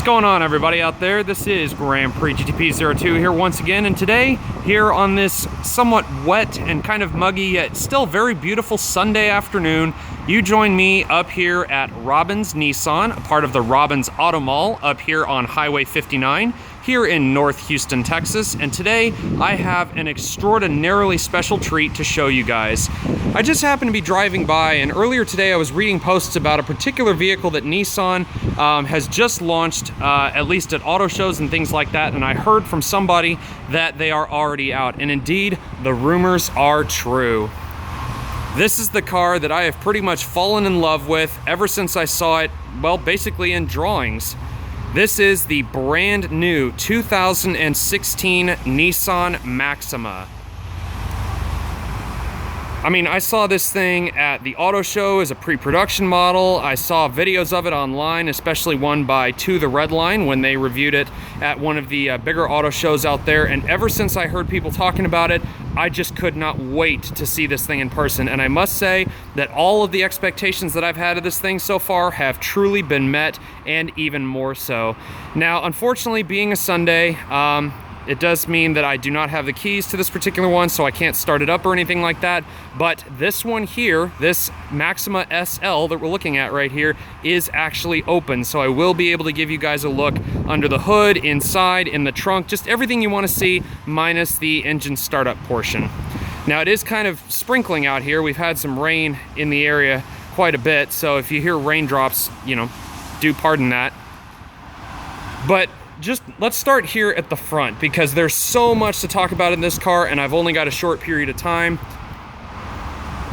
What's going on, everybody out there? This is Grand Prix GTP02 here once again, and today, here on this somewhat wet and kind of muggy yet still very beautiful Sunday afternoon, you join me up here at Robbins Nissan, a part of the Robbins Auto Mall up here on Highway 59 here in North Houston, Texas. And today I have an extraordinarily special treat to show you guys. I just happened to be driving by, and earlier today I was reading posts about a particular vehicle that Nissan has just launched, at least at auto shows and things like that, and I heard from somebody that they are already out, and indeed the rumors are true. This is the car that I have pretty much fallen in love with ever since I saw it, well, basically in drawings. This is the brand new 2016 Nissan Maxima. I mean, I saw this thing at the auto show as a pre-production model. I saw videos of it online, especially one by To The Red Line when they reviewed it at one of the bigger auto shows out there. And ever since I heard people talking about it, I just could not wait to see this thing in person. And I must say that all of the expectations that I've had of this thing so far have truly been met, and even more so. Now, unfortunately, being a Sunday, it does mean that I do not have the keys to this particular one, so I can't start it up or anything like that. But this one here, this Maxima SL that we're looking at right here, is actually open. So I will be able to give you guys a look under the hood, inside, in the trunk, just everything you want to see, minus the engine startup portion. Now, it is kind of sprinkling out here. We've had some rain in the area quite a bit, so if you hear raindrops, you know, do pardon that. But just let's start here at the front, because there's so much to talk about in this car and I've only got a short period of time.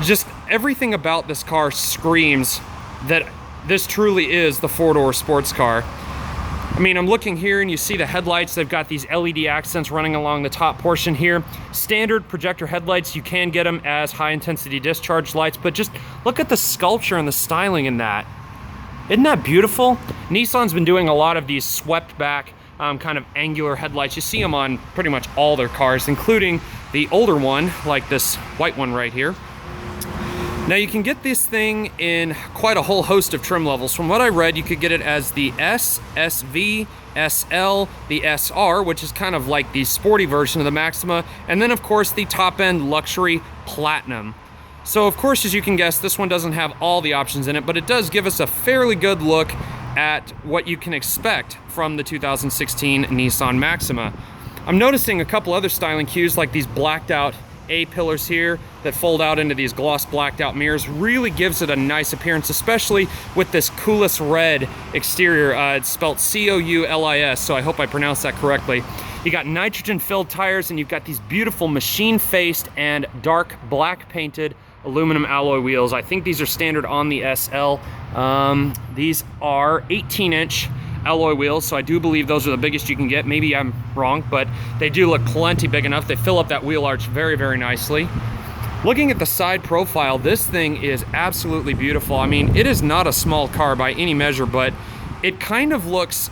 Just everything about this car screams that this truly is the four-door sports car. I mean, I'm looking here and you see the headlights. They've got these LED accents running along the top portion here. Standard projector headlights, you can get them as high-intensity discharge lights, but just look at the sculpture and the styling in that. Isn't that beautiful? Nissan's been doing a lot of these swept back kind of angular headlights. You see them on pretty much all their cars, including the older one, like this white one right here. Now, you can get this thing in quite a whole host of trim levels. From what I read, you could get it as the S, SV, SL, the SR, which is kind of like the sporty version of the Maxima, and then of course the top-end luxury Platinum. So of course, as you can guess, this one doesn't have all the options in it, but it does give us a fairly good look at what you can expect from the 2016 Nissan Maxima. I'm noticing a couple other styling cues, like these blacked out A-pillars here that fold out into these gloss blacked out mirrors. Really gives it a nice appearance, especially with this coolest red exterior. It's spelled C-O-U-L-I-S, so I hope I pronounced that correctly. You got nitrogen filled tires, and you've got these beautiful machine faced and dark black painted aluminum alloy wheels. I think these are standard on the SL. These are 18-inch alloy wheels, so I do believe those are the biggest you can get. Maybe I'm wrong, but they do look plenty big enough. They fill up that wheel arch very, very nicely. Looking at the side profile, this thing is absolutely beautiful. I mean, it is not a small car by any measure, but it kind of looks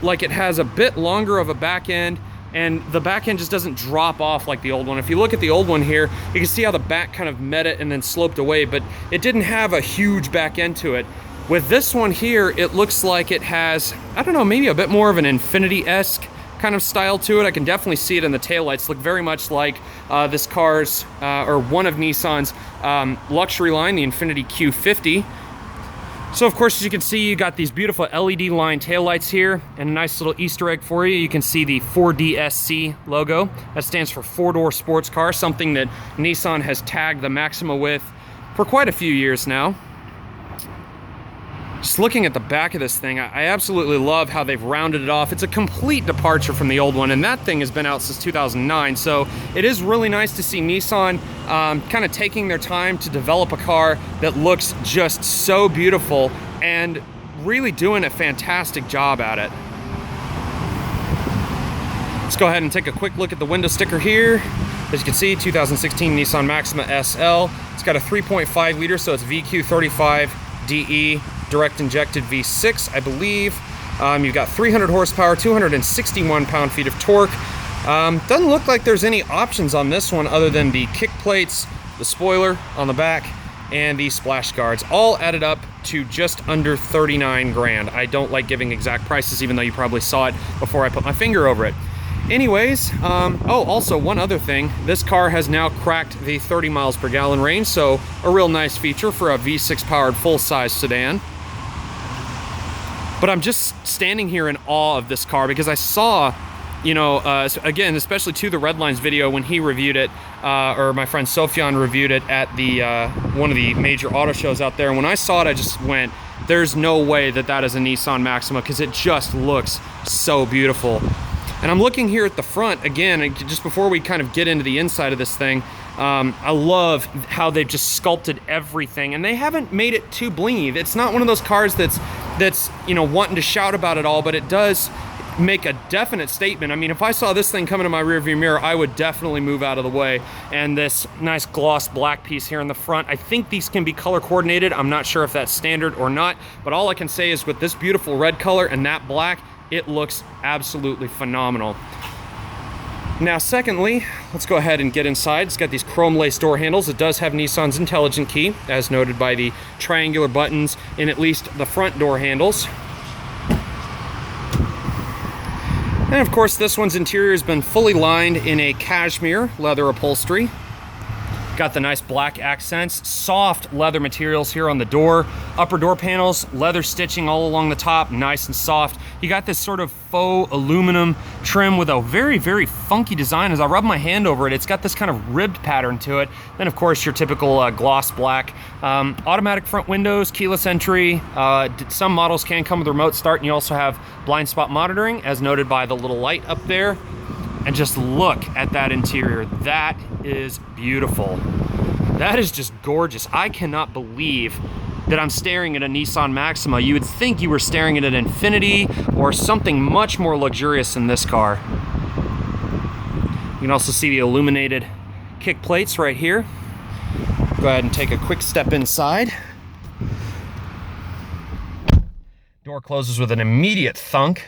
like it has a bit longer of a back end, and the back end just doesn't drop off like the old one. If you look at the old one here, you can see how the back kind of met it and then sloped away, but it didn't have a huge back end to it. With this one here, it looks like it has, I don't know, maybe a bit more of an Infiniti-esque kind of style to it. I can definitely see it in the taillights. Look very much like this car's, or one of Nissan's luxury line, the Infiniti Q50. So of course, as you can see, you got these beautiful LED line taillights here, and a nice little Easter egg for you. You can see the 4DSC logo. That stands for four-door sports car, something that Nissan has tagged the Maxima with for quite a few years now. Just looking at the back of this thing, I absolutely love how they've rounded it off. It's a complete departure from the old one, and that thing has been out since 2009, so it is really nice to see Nissan kind of taking their time to develop a car that looks just so beautiful and really doing a fantastic job at it. Let's go ahead and take a quick look at the window sticker here. As you can see, 2016 Nissan Maxima SL. It's got a 3.5 liter, so it's VQ35DE direct injected V6, I believe. You've got 300 horsepower, 261 pound-feet of torque. Doesn't look like there's any options on this one other than the kick plates, the spoiler on the back, and the splash guards, all added up to just under 39 grand. I don't like giving exact prices, even though you probably saw it before I put my finger over it. Anyways, oh, also one other thing, this car has now cracked the 30 miles per gallon range, so a real nice feature for a V6 powered full-size sedan. But I'm just standing here in awe of this car because I saw, you know, again, especially to the Redlines video when he reviewed it, or my friend Sofyan reviewed it at the one of the major auto shows out there. And when I saw it, I just went, there's no way that that is a Nissan Maxima, because it just looks so beautiful. And I'm looking here at the front again, just before we kind of get into the inside of this thing. I love how they've just sculpted everything, and they haven't made it too blingy. It's not one of those cars that's you know, wanting to shout about it all, but it does make a definite statement. I mean, if I saw this thing coming in my rearview mirror, I would definitely move out of the way. And this nice gloss black piece here in the front, I think these can be color coordinated. I'm not sure if that's standard or not, but all I can say is with this beautiful red color and that black, it looks absolutely phenomenal. Now, secondly, let's go ahead and get inside. It's got these chrome lace door handles. It does have Nissan's intelligent key, as noted by the triangular buttons in at least the front door handles. And of course, this one's interior has been fully lined in a cashmere leather upholstery. Got the nice black accents, soft leather materials here on the door, upper door panels, leather stitching all along the top, nice and soft. You got this sort of faux aluminum trim with a very, very funky design. As I rub my hand over it, it's got this kind of ribbed pattern to it. Then of course your typical gloss black. Automatic front windows, keyless entry. Some models can come with remote start, and you also have blind spot monitoring, as noted by the little light up there. And just look at that interior. That is beautiful. That is just gorgeous. I cannot believe that I'm staring at a Nissan Maxima. You would think you were staring at an Infiniti or something much more luxurious than this car. You can also see the illuminated kick plates right here. Go ahead and take a quick step inside. Door closes with an immediate thunk.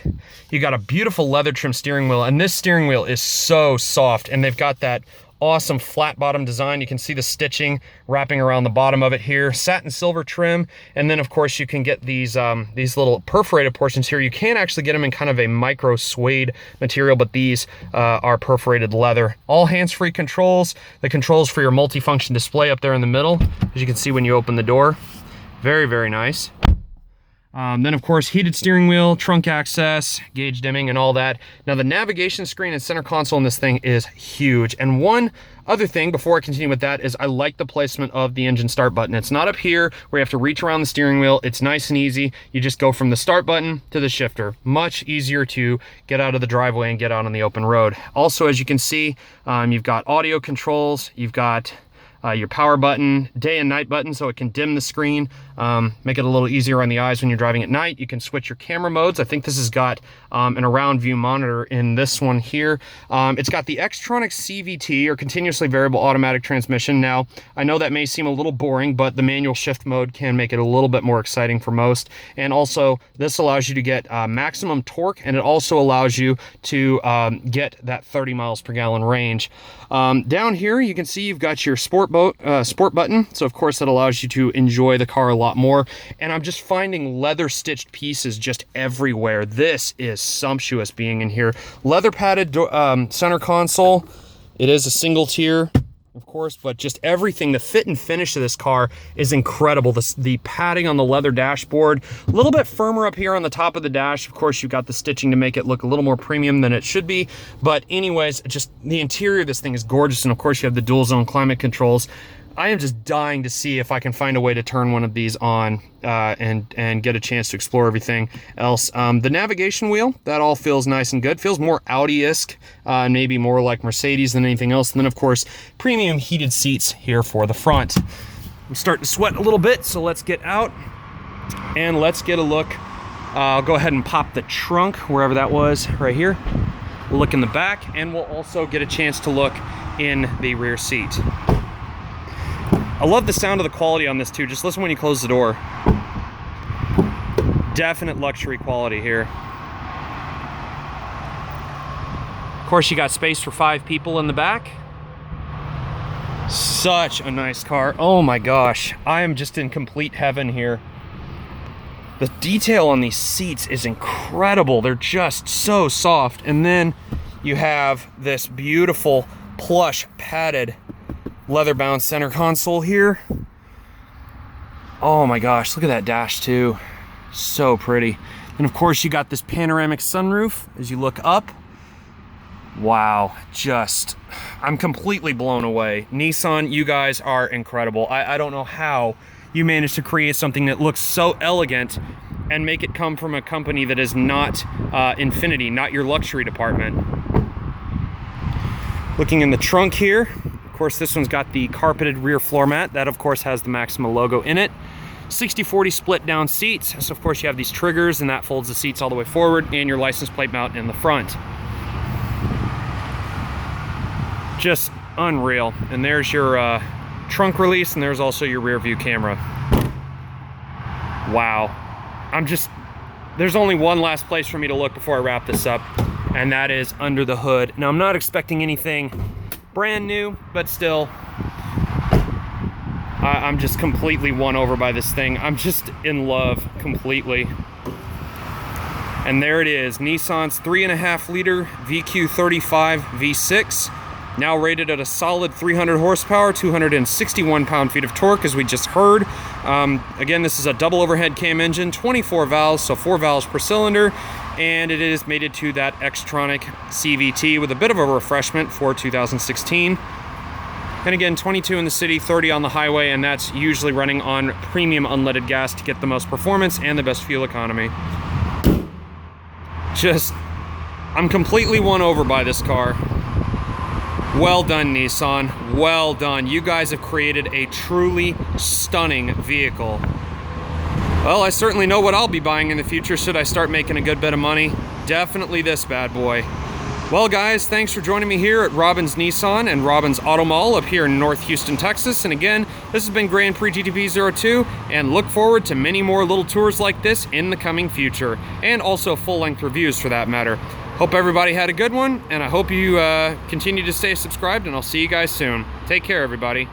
You got a beautiful leather trim steering wheel, and this steering wheel is so soft, and they've got that awesome flat bottom design. You can see the stitching wrapping around the bottom of it here. Satin silver trim, and then of course you can get these little perforated portions here. You can actually get them in kind of a micro suede material, but these are perforated leather. All hands-free controls. The controls for your multifunction display up there in the middle, as you can see when you open the door. Very, very nice. Then of course, heated steering wheel, trunk access, gauge dimming, and all that. Now the navigation screen and center console in this thing is huge. And one other thing before I continue with that is I like the placement of the engine start button. It's not up here where you have to reach around the steering wheel. It's nice and easy. You just go from the start button to the shifter. Much easier to get out of the driveway and get out on the open road. Also, as you can see, you've got audio controls, you've got your power button, day and night button, so it can dim the screen, make it a little easier on the eyes when you're driving at night. You can switch your camera modes. I think this has got an around view monitor in this one here. It's got the Xtronic CVT, or continuously variable automatic transmission. Now, I know that may seem a little boring, but the manual shift mode can make it a little bit more exciting for most. And also, this allows you to get maximum torque, and it also allows you to get that 30 miles per gallon range. Down here, you can see you've got your sport button. So of course that allows you to enjoy the car a lot more. And I'm just finding leather stitched pieces just everywhere. This is sumptuous being in here. Leather padded center console. It is a single tier, of course, but just everything, the fit and finish of this car is incredible. The padding on the leather dashboard, a little bit firmer up here on the top of the dash. Of course, you've got the stitching to make it look a little more premium than it should be. But anyways, just the interior of this thing is gorgeous. And of course, you have the dual zone climate controls. I am just dying to see if I can find a way to turn one of these on and get a chance to explore everything else. The navigation wheel, that all feels nice and good. Feels more Audi-esque, maybe more like Mercedes than anything else. And then, of course, premium heated seats here for the front. I'm starting to sweat a little bit, so let's get out and let's get a look. I'll go ahead and pop the trunk, wherever that was, right here. We'll look in the back, and we'll also get a chance to look in the rear seat. I love the sound of the quality on this too. Just listen when you close the door. Definite luxury quality here. Of course, you got space for 5 people in the back. Such a nice car. Oh my gosh, I am just in complete heaven here. The detail on these seats is incredible. They're just so soft. And then you have this beautiful plush padded leather-bound center console here. Oh my gosh, look at that dash too. So pretty. And of course you got this panoramic sunroof as you look up. Wow, just, I'm completely blown away. Nissan, you guys are incredible. I don't know how you managed to create something that looks so elegant and make it come from a company that is not Infiniti, not your luxury department. Looking in the trunk here, of course this one's got the carpeted rear floor mat. That of course has the Maxima logo in it. 60/40 split down seats. So of course you have these triggers and that folds the seats all the way forward, and your license plate mount in the front. Just unreal. And there's your trunk release, and there's also your rear view camera. Wow. There's only one last place for me to look before I wrap this up, and that is under the hood. Now I'm not expecting anything brand new, but still, I'm just completely won over by this thing. I'm just in love completely. And there it is, Nissan's 3.5 liter VQ35 V6. Now rated at a solid 300 horsepower, 261 pound-feet of torque, as we just heard. Again, this is a double overhead cam engine, 24 valves, so 4 valves per cylinder, and it is mated to that Xtronic CVT with a bit of a refreshment for 2016. And again, 22 in the city, 30 on the highway, and that's usually running on premium unleaded gas to get the most performance and the best fuel economy. I'm completely won over by this car. Well done, Nissan. Well done. You guys have created a truly stunning vehicle. Well, I certainly know what I'll be buying in the future should I start making a good bit of money. Definitely this bad boy. Well, guys, thanks for joining me here at Robbins Nissan and Robbins Auto Mall up here in North Houston, Texas. And again, this has been Grand Prix GTP02, and look forward to many more little tours like this in the coming future, and also full-length reviews for that matter. Hope everybody had a good one, and I hope you continue to stay subscribed, and I'll see you guys soon. Take care, everybody.